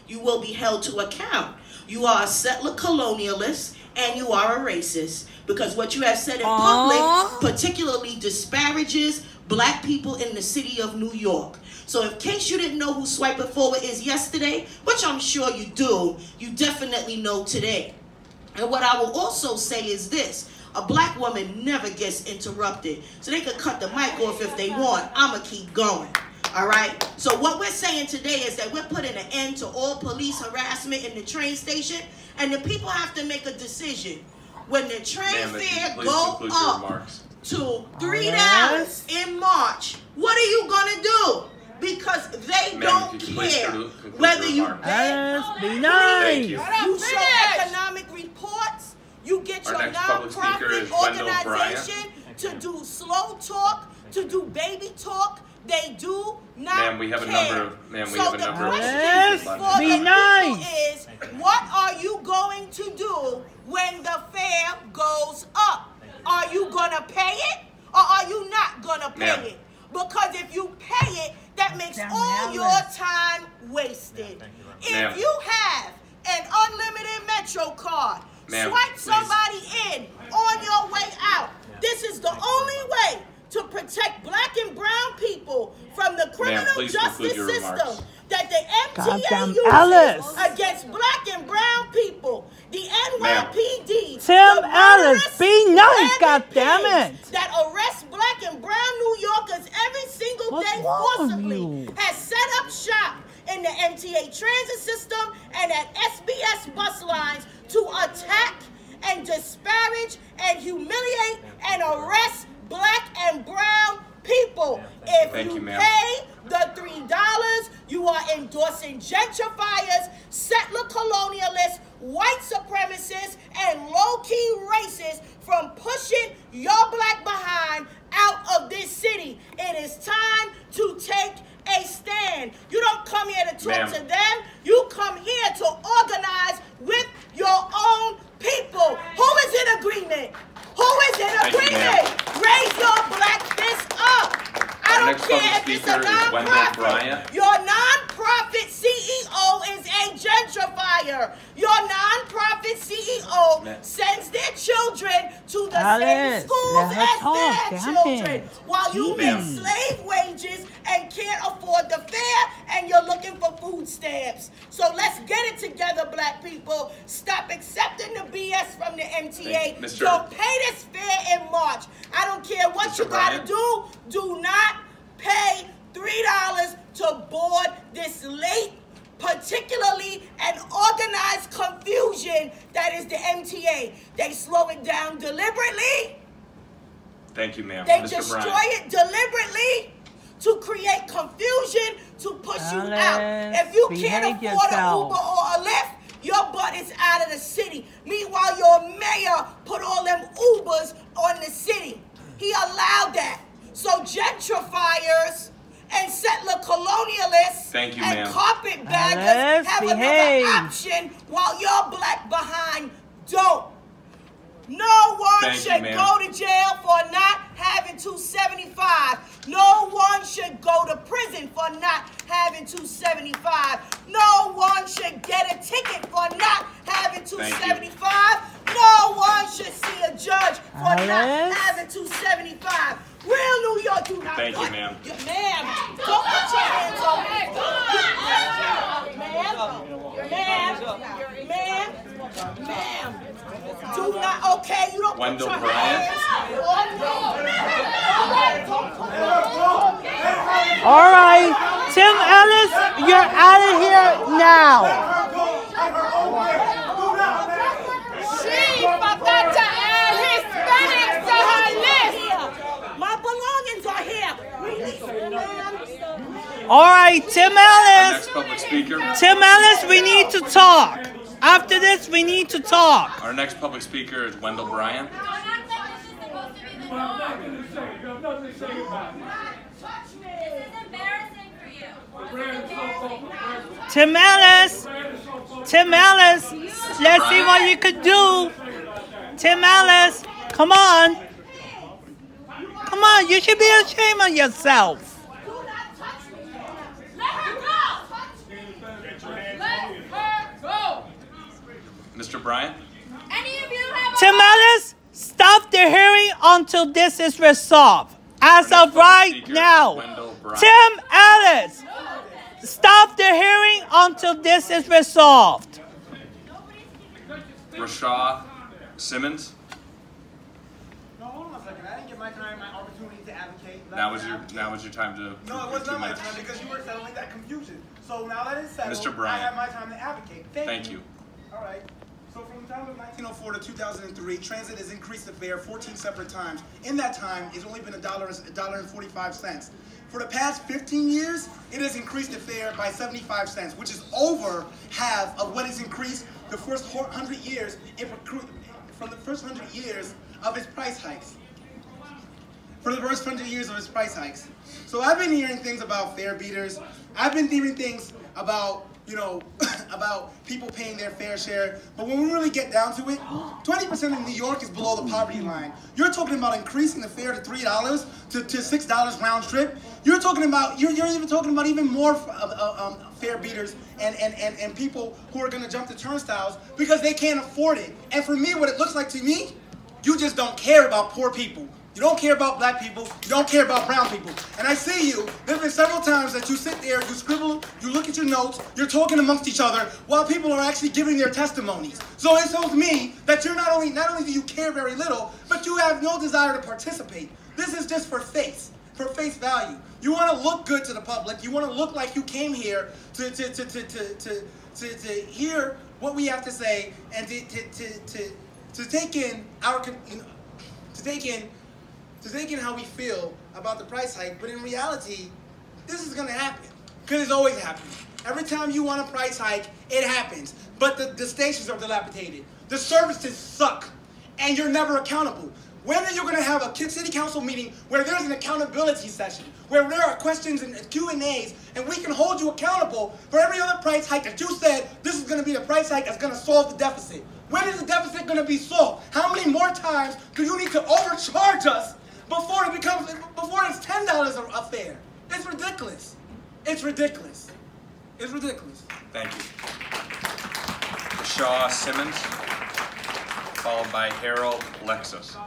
you will be held to account. You are a settler colonialist and you are a racist, because what you have said in public particularly disparages black people in the city of New York. So in case you didn't know who Swipe It Forward is yesterday, which I'm sure you do, you definitely know today. And what I will also say is this: a black woman never gets interrupted. So they could cut the mic off if they want. I'ma keep going. All right? So what we're saying today is that we're putting an end to all police harassment in the train station, and the people have to make a decision. When the train fare go up to $3 in March, what are you gonna do? Because they don't care whether you be nice. You show economic reports. You get your nonprofit organization to do slow talk, to do baby talk. They do not care. We have a number of. So the question for the people is, what are you going to do when the fare goes up? Are you gonna pay it, or are you not gonna pay it? Because if you pay it, that makes all your time wasted. If you have an unlimited Metro card, swipe somebody in on your way out. This is the only way to protect black and brown people from the criminal justice system that the MTA uses against black and brown people. The NYPD, Tim Ellis, be nice, goddammit! That arrests black and brown New Yorkers every single day forcibly has set up shop in the MTA transit system and at SBS bus lines to attack and disparage and humiliate and arrest black and brown people. If you pay the $3, you are endorsing gentrifiers, settler colonialists, white supremacists, and low-key racists from pushing your black behind out of this city. It is time to take a stand. You don't come here to talk to them. You come here to organize with your own people. Who is in agreement? Who is in agreement? Raise your black fist up. I don't care if it's a nonprofit. Your nonprofit CEO is a gentrifier. Your nonprofit CEO sends their children to the same schools as their children, while you make slave wages and can't afford the fare, and you're looking for food stamps. So let's get it together, black people. Stop accepting the BS from the MTA. Don't pay this fare in March. I don't care what you gotta do. Do not pay $3 to board this late, particularly an organized confusion that is the MTA. They slow it down deliberately. Thank you, ma'am. They destroy it deliberately to create confusion, to push you out. If you can't afford an Uber or a Lyft, your butt is out of the city. Meanwhile, your mayor put all them Ubers on the city. He allowed that. So gentrifiers and settler colonialists and carpetbaggers have another option while your black behind don't. No one should go to jail for not having 275. No one should go to prison for not having 275. No one should get a ticket for not having 275. No one should see a judge for not having 275. Real New York do not. Thank you, ma'am. Ma'am, don't put your hands on me. Ma'am, do not. Okay, you don't put your hands on me. All right, Tim Ellis, you're out of here now. She forgot to add Hispanics to her list. My belongings are here. All right, Tim Ellis. Next public speaker. Tim Ellis, we need to talk. After this, we need to talk. Our next public speaker is Wendell Bryant. Tim Ellis. Tim Ellis. Let's see what you could do. Tim Ellis, come on. Come on, you should be ashamed of yourself. Do not touch me. Let her go. Mr. Bryan? Any of you have Tim Ellis, stop the hearing until this is resolved. As of right now, Tim Ellis, stop the hearing until this is resolved. Rashaw Simmons? No, hold on a second. I didn't get my time, my opportunity to advocate. Now was your time to. No, it was not my time because you were settling that confusion. So now that it's settled, Mr. Bryan. I have my time to advocate. Thank you. All right. So from the time of 1904 to 2003, transit has increased the fare 14 separate times. In that time, it's only been $1.45. For the past 15 years, it has increased the fare by 75 cents, which is over half of what has increased the first 100 years from the first 100 years of its price hikes. For the first 100 years of its price hikes. So I've been hearing things about fare beaters. I've been hearing things about, about people paying their fair share. But when we really get down to it, 20% of New York is below the poverty line. You're talking about increasing the fare to $3 to $6 round trip. You're talking about, you're even talking about even more fare beaters and people who are going to jump the turnstiles because they can't afford it. And for me, what it looks like to me, you just don't care about poor people. You don't care about black people. You don't care about brown people. And I see you. There's been several times that you sit there, you scribble, you look at your notes, you're talking amongst each other while people are actually giving their testimonies. So it shows me that you're not only do you care very little, but you have no desire to participate. This is just for face value. You want to look good to the public. You want to look like you came here to hear what we have to say and to take in our to take in how we feel about the price hike, but in reality, this is going to happen. Because it's always happened. Every time you want a price hike, it happens. But the stations are dilapidated. The services suck. And you're never accountable. When are you going to have a city council meeting where there's an accountability session, where there are questions and Q&As, and we can hold you accountable for every other price hike that you said this is going to be the price hike that's going to solve the deficit? When is the deficit going to be solved? How many more times do you need to overcharge us before it's $10 a fare? It's ridiculous. It's ridiculous. It's ridiculous. Thank you. Rashaw Simmons, followed by Harold Lexus.